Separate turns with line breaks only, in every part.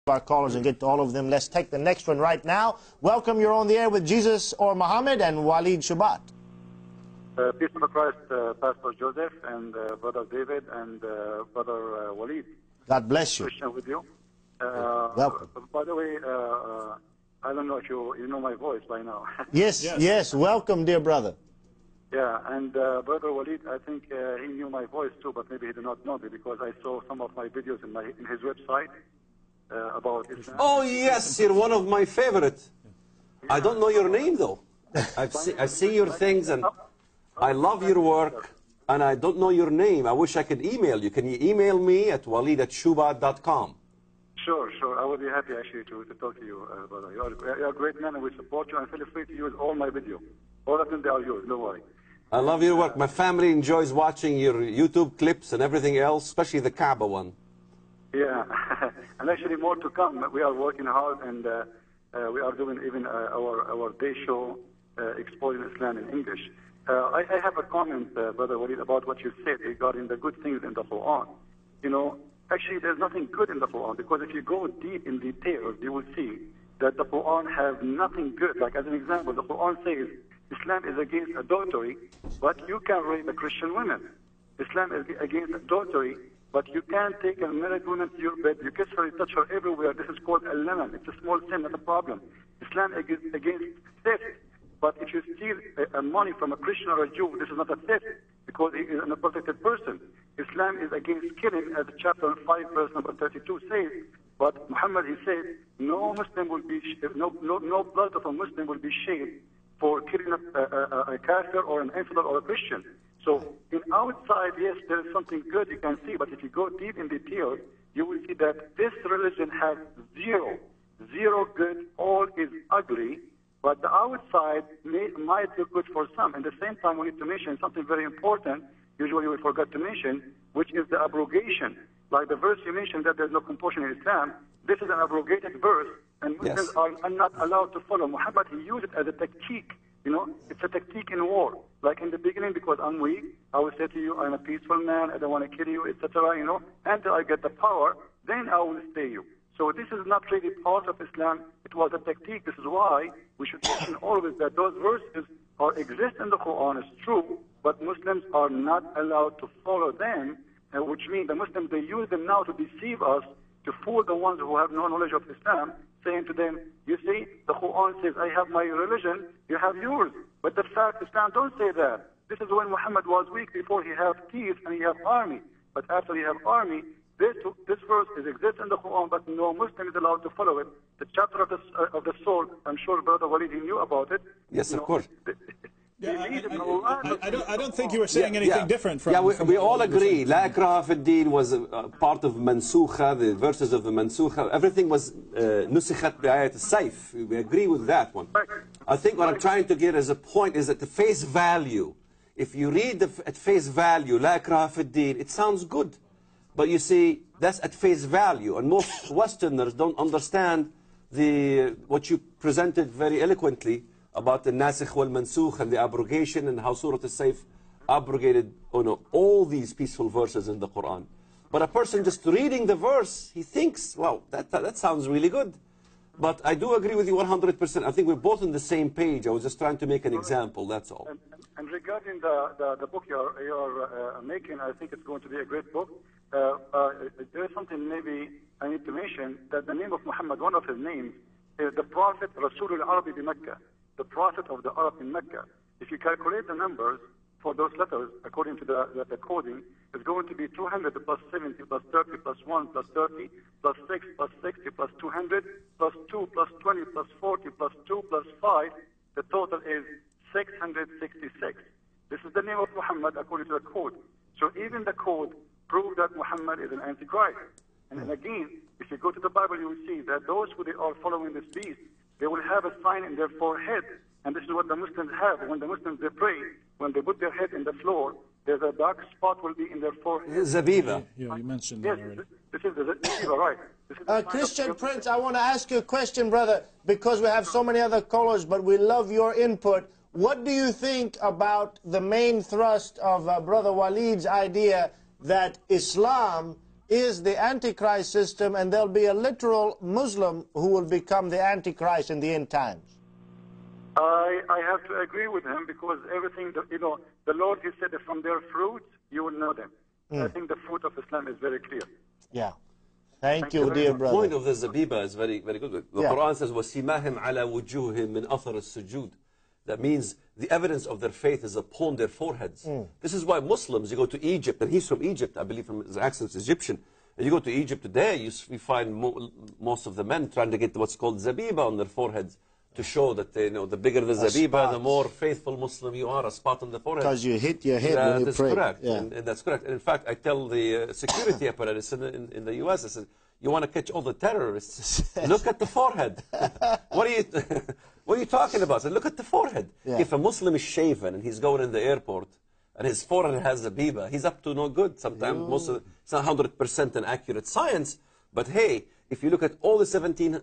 our callers and get to all of them. Let's take the next one right now. Welcome, you're on the air with Jesus or Muhammad and Walid Shoebat.
Peace of Christ, Pastor Joseph and Brother David and Brother Walid.
God bless you.
Christian with you.
Welcome.
By the way, I don't know if you know my voice by now.
Yes. Welcome, dear brother.
Yeah, and Brother Walid, I think he knew my voice too, but maybe he did not know me because I saw some of my videos in his website about Islam.
Oh yes, you're one of my favorites. Yeah. I don't know your name though. I see your things and I love your work, and I don't know your name. I wish I could email you. Can you email me at walid@shoebat.com?
Sure. I would be happy actually to talk to you, brother. You're a great man and we support you, and feel free to use all my videos. All of them, they are yours, don't worry.
I love your work. My family enjoys watching your YouTube clips and everything else, especially the Kaaba one.
Yeah, and actually more to come. We are working hard, and we are doing even our day show exposing Islam in English. I have a comment, Brother Walid, about what you said regarding the good things in the Quran. You know, actually there's nothing good in the Quran, because if you go deep in details, you will see that the Quran has nothing good. Like as an example, the Quran says Islam is against adultery, but you can rape a Christian woman. Islam is against adultery, but you can't take a married woman to your bed. You kiss her, you touch her everywhere. This is called al-laman. It's a small sin, not a problem. Islam is against theft. But if you steal money from a Christian or a Jew, this is not a theft, because he is an unprotected person. Islam is against killing, as chapter 5, verse number 32 says. But Muhammad, he said, no Muslim will be, no blood of a Muslim will be shed for killing a kafir or an infidel or a Christian. So in outside, yes, there is something good you can see, but if you go deep in detail, you will see that this religion has zero good, all is ugly, but the outside might look good for some. At the same time, we need to mention something very important, usually we forget to mention, which is the abrogation. Like the verse you mentioned that there's no compulsion in Islam, this is an abrogated verse, and Muslims are not allowed to follow. Muhammad, he used it as a tactique. You know, it's a tactique in war. Like in the beginning, because I'm weak, I will say to you, I'm a peaceful man, I don't want to kill you, etc., you know, until I get the power, then I will stay you. So this is not really part of Islam. It was a tactique. This is why we should mention always that those verses exist in the Quran, it's true, but Muslims are not allowed to follow them, which means the Muslims, they use them now to deceive us, to fool the ones who have no knowledge of Islam, saying to them, you see, the Quran says, I have my religion, you have yours. But the fact, Islam don't say that. This is when Muhammad was weak, before he had peace and he had army. But after he had army, this verse exists in the Quran, but no Muslim is allowed to follow it. The chapter of the sword, I'm sure Brother Walid, he knew about it.
Yes, of course.
I don't think you were saying anything different from...
we all agree. La ikraha fi din was part of Mansukha, the verses of the Mansukha. Everything was nusikhat bi'ayat al-sayf. We agree with that one. I think what I'm trying to get as a point is that the face value, if you read at face value, La ikraha fi din, it sounds good. But you see, that's at face value. And most Westerners don't understand what you presented very eloquently about the nasikh wal mansukh and the abrogation and how Surah Al-Sayf abrogated all these peaceful verses in the Quran. But a person just reading the verse, he thinks, wow, that sounds really good. But I do agree with you 100%. I think we're both on the same page. I was just trying to make an example, that's all.
And regarding the book you're making, I think it's going to be a great book. There is something maybe I need to mention, that the name of Muhammad, one of his names, is the Prophet Rasul al-Arabi bi Mecca, the Prophet of the Arab in Mecca. If you calculate the numbers for those letters, according to the coding, it's going to be 200 plus 70 plus 30 plus 1 plus 30 plus 6 plus 60 plus 200 plus 2 plus 20 plus 40 plus 2 plus 5. The total is 666. This is the name of Muhammad according to the code. So even the code proves that Muhammad is an antichrist. And then again, if you go to the Bible, you will see that those who they are following this beast, they will have a sign in their forehead. And this is what the Muslims have. When the Muslims, they pray, when they put their head in the floor, there's a dark spot will be in their forehead.
Zabiba.
Yeah, you mentioned that already.
This is the Zabiba, right.
Christian Prince, I want to ask you a question, brother, because we have so many other callers, but we love your input. What do you think about the main thrust of Brother Walid's idea that Islam is the Antichrist system, and there'll be a literal Muslim who will become the Antichrist in the end times?
I have to agree with him, because everything, the Lord, He said that from their fruits you will know them. I think the fruit of Islam is very clear.
Yeah. Thank you, dear brother.
The point of the Zabiba is very, very good. The Quran says, وَسِمَاهِمْ عَلَى وُجُوهِمْ مِنْ أَثَرِ السُّجُودِ. That means the evidence of their faith is upon their foreheads. This is why Muslims, you go to Egypt, and he's from Egypt, I believe from his accent is Egyptian. And you go to Egypt today, you find most of the men trying to get what's called Zabiba on their foreheads, to show that they know the bigger the Zabiba, the more faithful Muslim you are, a spot on the forehead.
Because you hit your head when you pray.
Correct.
Yeah.
And that's correct. And in fact, I tell the security apparatus in the U.S., I said, you want to catch all the terrorists, look at the forehead. What are you talking about? I said, look at the forehead.
Yeah.
If a Muslim is shaven and he's going in the airport, and his forehead has Zabiba, he's up to no good. Sometimes it's not 100% an accurate science, but hey, if you look at all the 17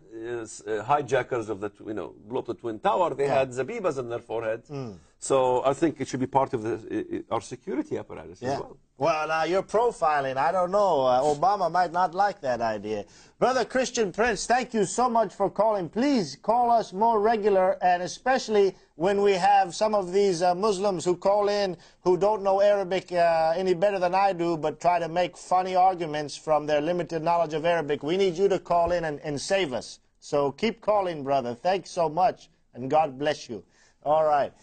hijackers of the, blew up the Twin Tower, they had Zabibas on their foreheads. So I think it should be part of our security apparatus as well.
Well, now you're profiling. I don't know. Obama might not like that idea. Brother Christian Prince, thank you so much for calling. Please call us more regular, and especially when we have some of these Muslims who call in who don't know Arabic any better than I do, but try to make funny arguments from their limited knowledge of Arabic. We need you to call in and save us. So keep calling, brother. Thanks so much, and God bless you. All right.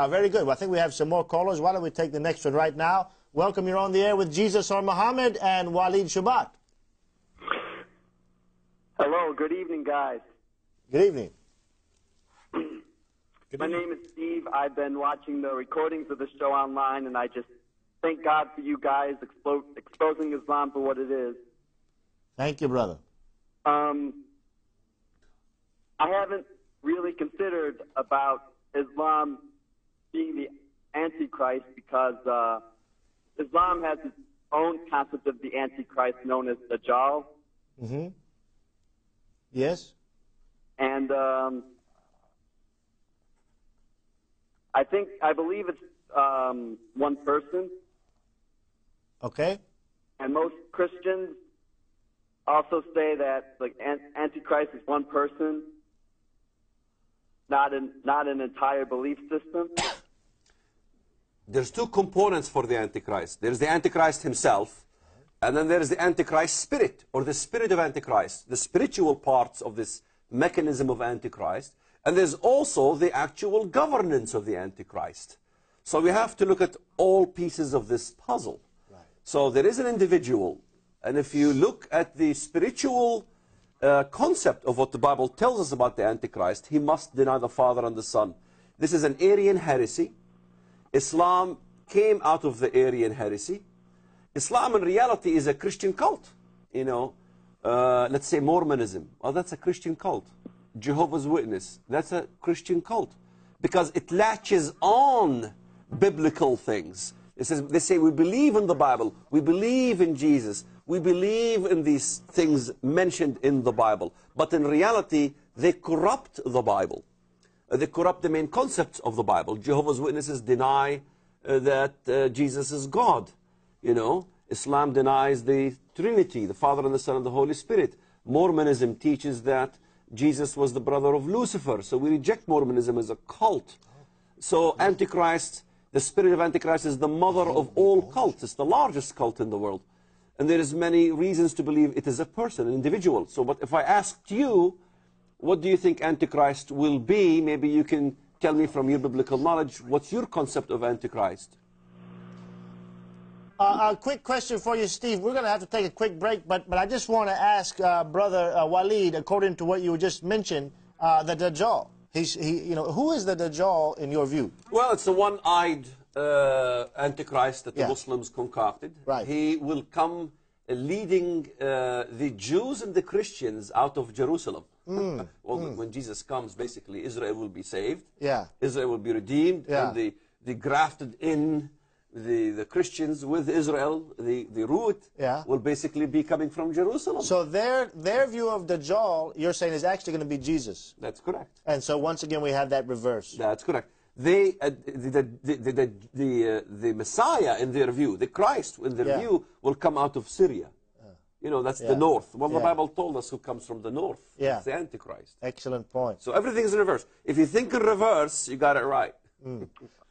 Very good. Well, I think we have some more callers. Why don't we take the next one right now? Welcome. You're on the air with Jesus or Muhammad and Walid Shoebat.
Hello. Good evening, guys.
Good evening.
My name is Steve. I've been watching the recordings of the show online, and I just thank God for you guys exposing Islam for what it is.
Thank you, brother.
I haven't really considered about Islam being the Antichrist, because Islam has its own concept of the Antichrist known as Dajjal.
Mm-hmm. Yes.
And I believe it's one person.
Okay.
And most Christians also say that the Antichrist is one person, not an entire belief system.
There's two components for the Antichrist. There's the Antichrist himself, and then there's the Antichrist spirit, or the spirit of Antichrist, the spiritual parts of this mechanism of Antichrist, and there's also the actual governance of the Antichrist. So we have to look at all pieces of this puzzle. Right. So there is an individual, and if you look at the spiritual concept of what the Bible tells us about the Antichrist, he must deny the Father and the Son. This is an Arian heresy. Islam came out of the Arian heresy. Islam in reality is a Christian cult. Let's say Mormonism. Well, that's a Christian cult. Jehovah's Witness, that's a Christian cult, because it latches on biblical things. They say we believe in the Bible, we believe in Jesus, we believe in these things mentioned in the Bible, but in reality they corrupt the Bible. They corrupt the main concepts of the Bible. Jehovah's Witnesses deny that Jesus is God. Islam denies the Trinity, the Father and the Son and the Holy Spirit. Mormonism teaches that Jesus was the brother of Lucifer. So we reject Mormonism as a cult. So Antichrist, the spirit of Antichrist, is the mother of all cults. It's the largest cult in the world. And there is many reasons to believe it is a person, an individual. So but if I asked you, what do you think Antichrist will be? Maybe you can tell me from your biblical knowledge, what's your concept of Antichrist?
A quick question for you, Steve. We're going to have to take a quick break, but I just want to ask Brother Walid, according to what you just mentioned, the Dajjal. Who is the Dajjal in your view?
Well, it's the one-eyed Antichrist that the Muslims concocted.
Right.
He will come leading the Jews and the Christians out of Jerusalem. Well, when Jesus comes, basically, Israel will be saved.
Yeah.
Israel will be redeemed.
Yeah.
And the grafted in the Christians with Israel, the root, will basically be coming from Jerusalem.
So their view of Dajjal, you're saying, is actually going to be Jesus.
That's correct.
And so once again, we have that reverse.
That's correct. The Messiah, in their view, the Christ, in their view, will come out of Syria. You know, that's the north. Well, the Bible told us who comes from the north.
Yeah.
It's the Antichrist.
Excellent point.
So everything is in reverse. If you think in reverse, you got it right.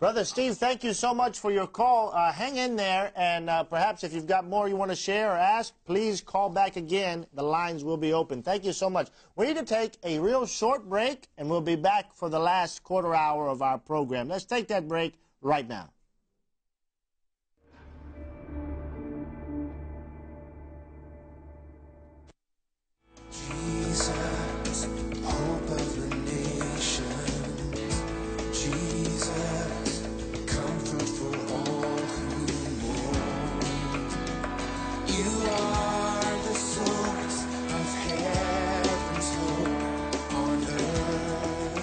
Brother Steve, thank you so much for your call. Hang in there, and perhaps if you've got more you want to share or ask, please call back again. The lines will be open. Thank you so much. We need to take a real short break, and we'll be back for the last quarter hour of our program. Let's take that break right now.
Jesus, hope of the nations. Jesus, comfort for all who mourn. You are the source of heaven's hope on earth.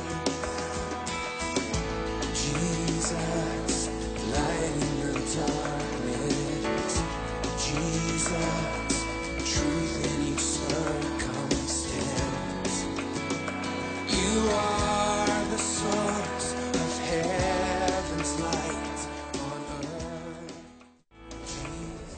Jesus, light in the darkness. Jesus, truth in each circumstance. You are the source of heaven's light on earth. Jesus.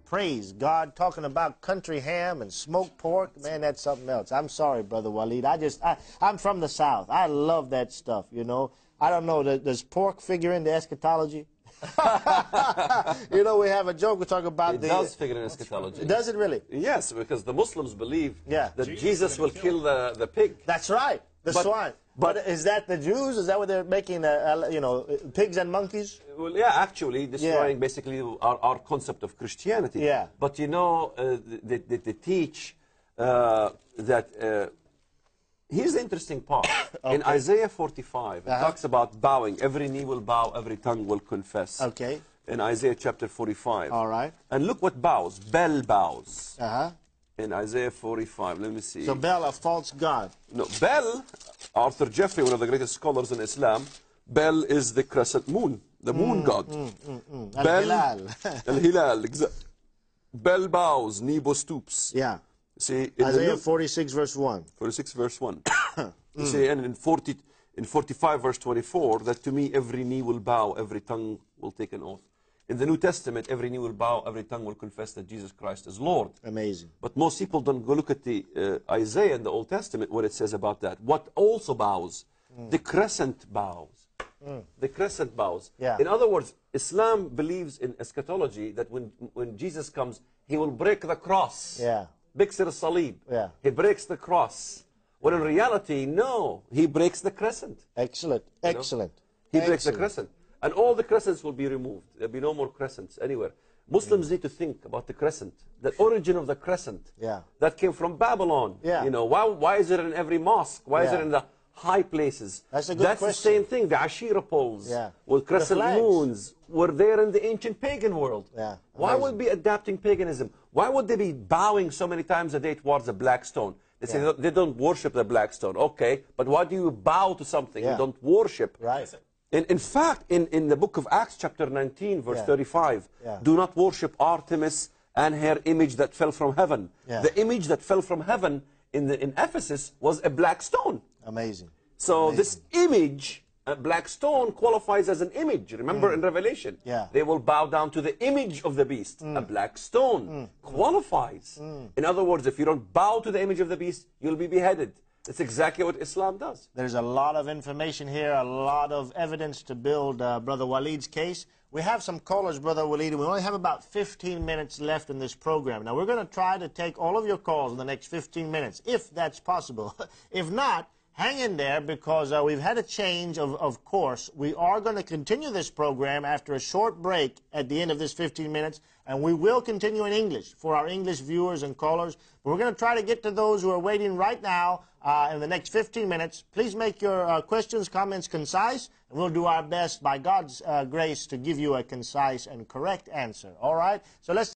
Praise God, talking about country ham and smoked pork. Man, that's something else. I'm sorry, Brother Walid. I'm from the South. I love that stuff, you know. I don't know, does pork figure into eschatology? You know, we have a joke, we talk about
It does figure in eschatology.
Does it really?
Yes, because the Muslims believe
that
Jesus will kill the pig.
That's right, the swine. But is that the Jews? Is that what they're making, you know, pigs and monkeys?
Well, yeah, actually destroying basically our concept of Christianity.
Yeah.
But you know, they teach that... here's the interesting part. Okay. In Isaiah 45, it talks about bowing. Every knee will bow, every tongue will confess.
Okay.
In Isaiah chapter 45.
All right.
And look what bows. Bel bows.
Uh-huh.
In Isaiah 45, let me see.
So Bel, a false god.
No, Bel, Arthur Jeffrey, one of the greatest scholars in Islam, Bel is the crescent moon, the moon god.
Al-Hilal.
Al-Hilal, Bel bows, Nebo stoops.
Yeah.
See,
Isaiah 46 verse 1.
46 verse 1. You see, and in 45 verse 24, that to me every knee will bow, every tongue will take an oath. In the New Testament, every knee will bow, every tongue will confess that Jesus Christ is Lord.
Amazing.
But most people don't go look at the Isaiah in the Old Testament, what it says about that. What also bows? The crescent bows. The crescent bows.
Yeah.
In other words, Islam believes in eschatology that when Jesus comes, he will break the cross.
Yeah.
Biksir al-Salib.
Yeah.
He breaks the cross. When in reality, no, he breaks the crescent.
Excellent. Excellent.
He breaks the crescent. And all the crescents will be removed. There'll be no more crescents anywhere. Muslims need to think about the crescent, the origin of the crescent.
Yeah.
That came from Babylon.
Yeah.
You know, why is it in every mosque? Why is it in the high places?
That's a good question.
The same thing. The Ashira poles with crescent
flags.
moons were there in the ancient pagan world.
Yeah.
Why would be adapting paganism? Why would they be bowing so many times a day towards the black stone? They say they don't worship the black stone. Okay, but why do you bow to something you don't worship?
Right.
In fact, in the book of Acts, chapter 19, verse 35, do not worship Artemis and her image that fell from heaven. The image that fell from heaven in Ephesus was a black stone.
Amazing.
So this image, a black stone, qualifies as an image. Remember in Revelation, they will bow down to the image of the beast. A black stone qualifies. In other words, if you don't bow to the image of the beast, you'll be beheaded. That's exactly what Islam does.
There's a lot of information here, a lot of evidence to build Brother Walid's case. We have some callers, Brother Walid. We only have about 15 minutes left in this program. Now, we're going to try to take all of your calls in the next 15 minutes, if that's possible. If not, hang in there because we've had a change of course. We are going to continue this program after a short break at the end of this 15 minutes, and we will continue in English for our English viewers and callers. But we're going to try to get to those who are waiting right now in the next 15 minutes. Please make your questions, comments concise, and we'll do our best by God's grace to give you a concise and correct answer. All right? So let's